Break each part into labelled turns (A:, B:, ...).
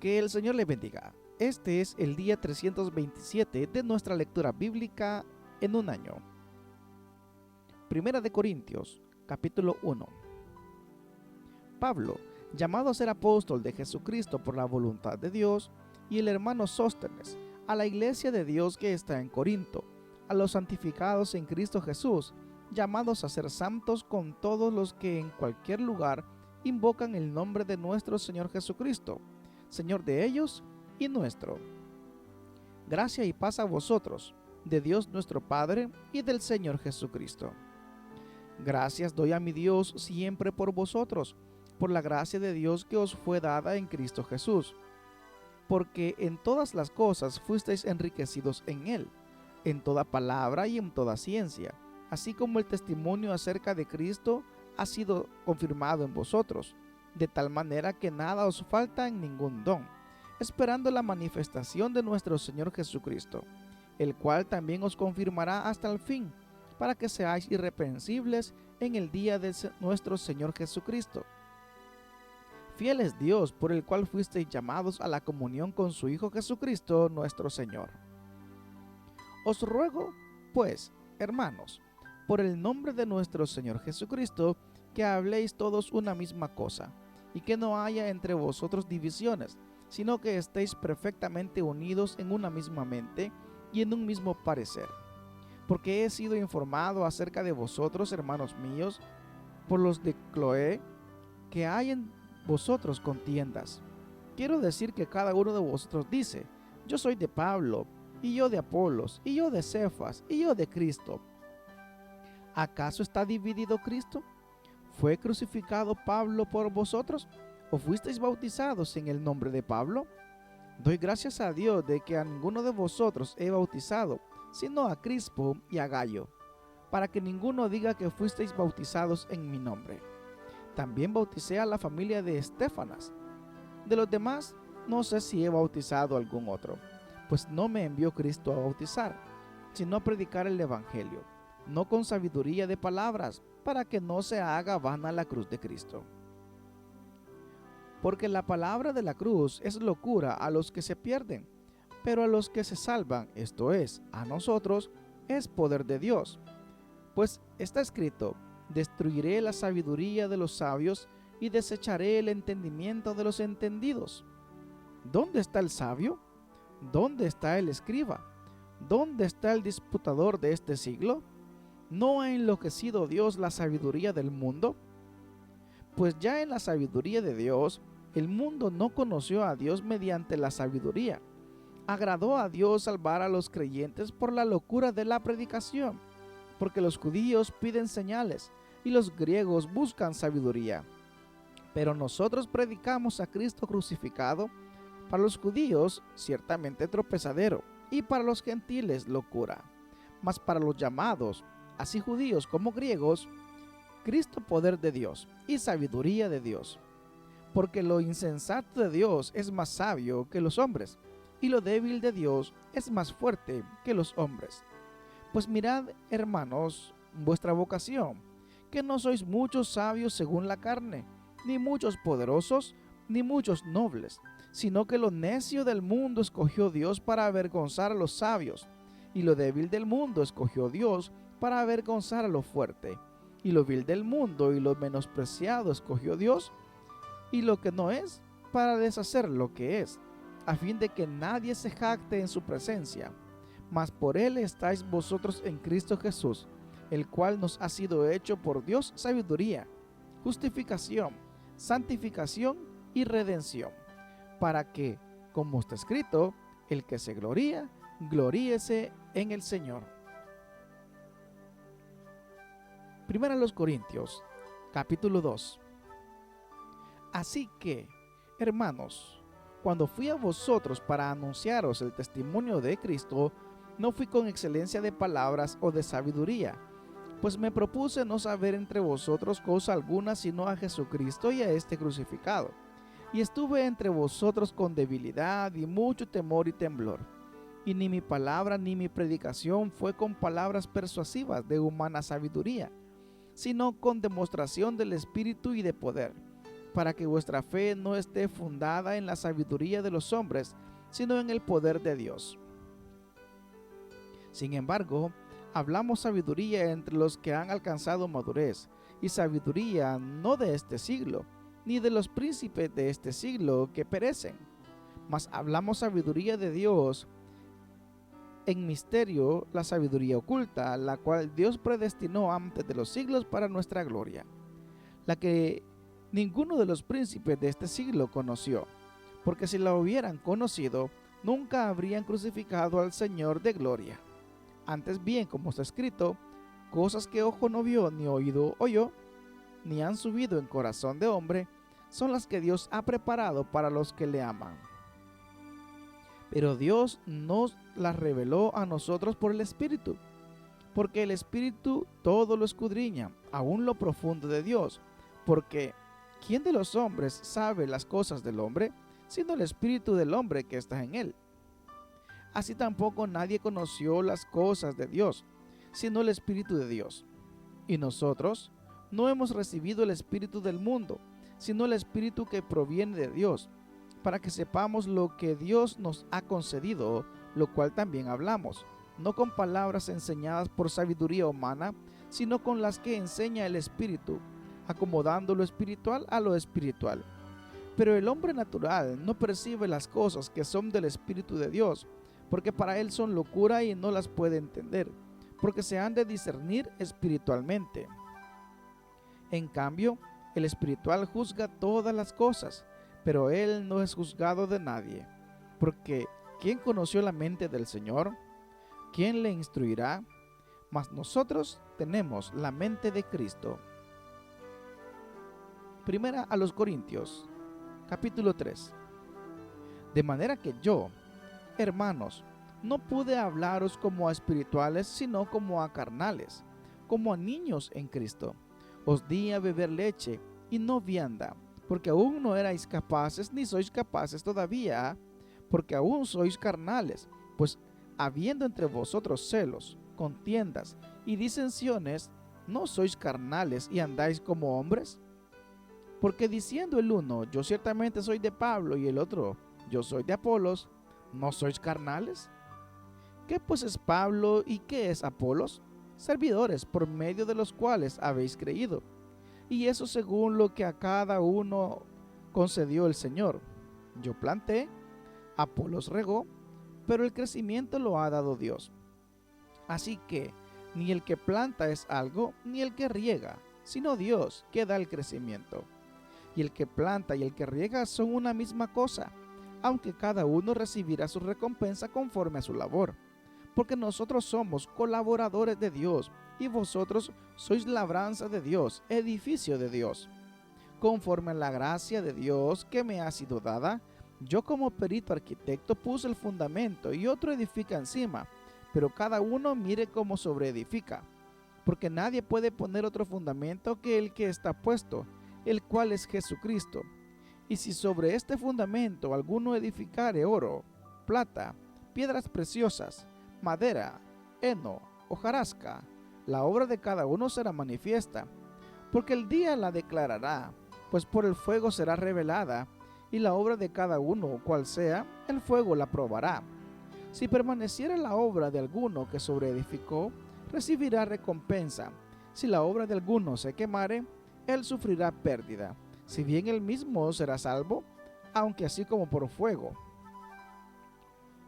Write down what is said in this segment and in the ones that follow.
A: Que el Señor le bendiga. Este es el día 327 de nuestra lectura bíblica en un año. Primera de Corintios, capítulo 1. Pablo, llamado a ser apóstol de Jesucristo por la voluntad de Dios, y el hermano Sóstenes, a la iglesia de Dios que está en Corinto, a los santificados en Cristo Jesús, llamados a ser santos con todos los que en cualquier lugar invocan el nombre de nuestro Señor Jesucristo, Señor de ellos y nuestro. Gracia y paz a vosotros, de Dios nuestro Padre y del Señor Jesucristo. Gracias doy a mi Dios siempre por vosotros, por la gracia de Dios que os fue dada en Cristo Jesús, porque en todas las cosas fuisteis enriquecidos en Él, en toda palabra y en toda ciencia, así como el testimonio acerca de Cristo ha sido confirmado en vosotros, de tal manera que nada os falta en ningún don, esperando la manifestación de nuestro Señor Jesucristo, el cual también os confirmará hasta el fin, para que seáis irreprensibles en el día de nuestro Señor Jesucristo. Fiel es Dios, por el cual fuisteis llamados a la comunión con su Hijo Jesucristo, nuestro Señor. Os ruego, pues, hermanos, por el nombre de nuestro Señor Jesucristo, que habléis todos una misma cosa, y que no haya entre vosotros divisiones, sino que estéis perfectamente unidos en una misma mente y en un mismo parecer. Porque he sido informado acerca de vosotros, hermanos míos, por los de Cloé, que hay en vosotros contiendas. Quiero decir que cada uno de vosotros dice: yo soy de Pablo, y yo de Apolos, y yo de Cefas, y yo de Cristo. ¿Acaso está dividido Cristo? ¿Fue crucificado Pablo por vosotros? ¿O fuisteis bautizados en el nombre de Pablo? Doy gracias a Dios de que a ninguno de vosotros he bautizado, sino a Crispo y a Gayo, para que ninguno diga que fuisteis bautizados en mi nombre. También bauticé a la familia de Estéfanas. De los demás, no sé si he bautizado a algún otro, pues no me envió Cristo a bautizar, sino a predicar el Evangelio, no con sabiduría de palabras, para que no se haga vana la cruz de Cristo. Porque la palabra de la cruz es locura a los que se pierden, pero a los que se salvan, esto es, a nosotros, es poder de Dios. Pues está escrito: destruiré la sabiduría de los sabios y desecharé el entendimiento de los entendidos. ¿Dónde está el sabio? ¿Dónde está el escriba? ¿Dónde está el disputador de este siglo? ¿No ha enloquecido Dios la sabiduría del mundo? Pues ya en la sabiduría de Dios, el mundo no conoció a Dios mediante la sabiduría. Agradó a Dios salvar a los creyentes por la locura de la predicación, porque los judíos piden señales y los griegos buscan sabiduría. Pero nosotros predicamos a Cristo crucificado, para los judíos ciertamente tropezadero, y para los gentiles locura, mas para los llamados, así judíos como griegos, Cristo poder de Dios y sabiduría de Dios. Porque lo insensato de Dios es más sabio que los hombres, y lo débil de Dios es más fuerte que los hombres. Pues mirad, hermanos, vuestra vocación, que no sois muchos sabios según la carne, ni muchos poderosos, ni muchos nobles, sino que lo necio del mundo escogió Dios para avergonzar a los sabios, y lo débil del mundo escogió Dios para avergonzar a lo fuerte, y lo vil del mundo y lo menospreciado escogió Dios, y lo que no es, para deshacer lo que es, a fin de que nadie se jacte en su presencia. Mas por él estáis vosotros en Cristo Jesús, el cual nos ha sido hecho por Dios sabiduría, justificación, santificación y redención, para que, como está escrito, el que se gloría, gloríese en el Señor. Primera a los Corintios, capítulo 2. Así que, hermanos, cuando fui a vosotros para anunciaros el testimonio de Cristo, no fui con excelencia de palabras o de sabiduría, pues me propuse no saber entre vosotros cosa alguna sino a Jesucristo y a este crucificado. Y estuve entre vosotros con debilidad y mucho temor y temblor. Y ni mi palabra ni mi predicación fue con palabras persuasivas de humana sabiduría, sino con demostración del Espíritu y de poder, para que vuestra fe no esté fundada en la sabiduría de los hombres, sino en el poder de Dios. Sin embargo, hablamos sabiduría entre los que han alcanzado madurez, y sabiduría no de este siglo, ni de los príncipes de este siglo que perecen, mas hablamos sabiduría de Dios en misterio, la sabiduría oculta, la cual Dios predestinó antes de los siglos para nuestra gloria, la que ninguno de los príncipes de este siglo conoció, porque si la hubieran conocido, nunca habrían crucificado al Señor de gloria. Antes bien, como está escrito, cosas que ojo no vio, ni oído oyó, ni han subido en corazón de hombre, son las que Dios ha preparado para los que le aman. Pero Dios nos las reveló a nosotros por el Espíritu, porque el Espíritu todo lo escudriña, aún lo profundo de Dios, porque ¿quién de los hombres sabe las cosas del hombre, sino el Espíritu del hombre que está en él? Así tampoco nadie conoció las cosas de Dios, sino el Espíritu de Dios. Y nosotros no hemos recibido el Espíritu del mundo, sino el Espíritu que proviene de Dios, para que sepamos lo que Dios nos ha concedido, lo cual también hablamos, no con palabras enseñadas por sabiduría humana, sino con las que enseña el Espíritu, acomodando lo espiritual a lo espiritual. Pero el hombre natural no percibe las cosas que son del Espíritu de Dios, porque para él son locura y no las puede entender, porque se han de discernir espiritualmente. En cambio, el espiritual juzga todas las cosas, pero él no es juzgado de nadie, porque ¿quién conoció la mente del Señor? ¿Quién le instruirá? Mas nosotros tenemos la mente de Cristo. Primera a los Corintios, capítulo 3. De manera que yo, hermanos, no pude hablaros como a espirituales, sino como a carnales, como a niños en Cristo. Os di a beber leche y no vianda, porque aún no erais capaces, ni sois capaces todavía, porque aún sois carnales, pues habiendo entre vosotros celos, contiendas y disensiones, ¿no sois carnales y andáis como hombres? Porque diciendo el uno, yo ciertamente soy de Pablo, y el otro, yo soy de Apolos, ¿no sois carnales? ¿Qué pues es Pablo y qué es Apolos? Servidores por medio de los cuales habéis creído, y eso según lo que a cada uno concedió el Señor. Yo planté, Apolos regó, pero el crecimiento lo ha dado Dios. Así que ni el que planta es algo, ni el que riega, sino Dios que da el crecimiento. Y el que planta y el que riega son una misma cosa, aunque cada uno recibirá su recompensa conforme a su labor. Porque nosotros somos colaboradores de Dios, y vosotros sois labranza de Dios, edificio de Dios. Conforme a la gracia de Dios que me ha sido dada, yo como perito arquitecto puse el fundamento y otro edifica encima, pero cada uno mire cómo sobreedifica. Porque nadie puede poner otro fundamento que el que está puesto, el cual es Jesucristo. Y si sobre este fundamento alguno edificare oro, plata, piedras preciosas, madera, heno, hojarasca, la obra de cada uno será manifiesta, porque el día la declarará, pues por el fuego será revelada, y la obra de cada uno, cual sea, el fuego la probará. Si permaneciera la obra de alguno que sobreedificó, recibirá recompensa. Si la obra de alguno se quemare, él sufrirá pérdida, si bien él mismo será salvo, aunque así como por fuego.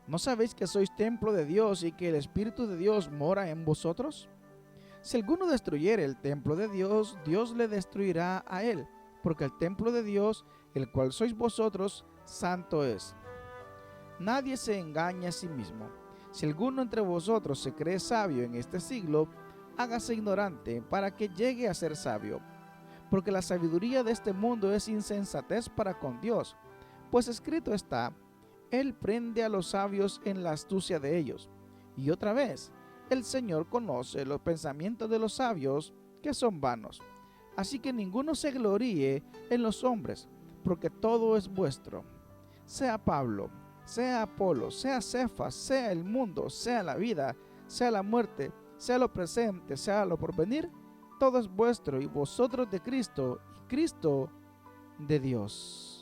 A: ¿No sabéis que sois templo de Dios y que el Espíritu de Dios mora en vosotros? Si alguno destruyere el templo de Dios, Dios le destruirá a él, porque el templo de Dios, el cual sois vosotros, santo es. Nadie se engaña a sí mismo. Si alguno entre vosotros se cree sabio en este siglo, hágase ignorante para que llegue a ser sabio. Porque la sabiduría de este mundo es insensatez para con Dios, pues escrito está, Él prende a los sabios en la astucia de ellos. Y otra vez, el Señor conoce los pensamientos de los sabios, que son vanos. Así que ninguno se gloríe en los hombres, porque todo es vuestro. Sea Pablo, sea Apolo, sea Cefas, sea el mundo, sea la vida, sea la muerte, sea lo presente, sea lo porvenir, todo es vuestro, y vosotros de Cristo, y Cristo de Dios.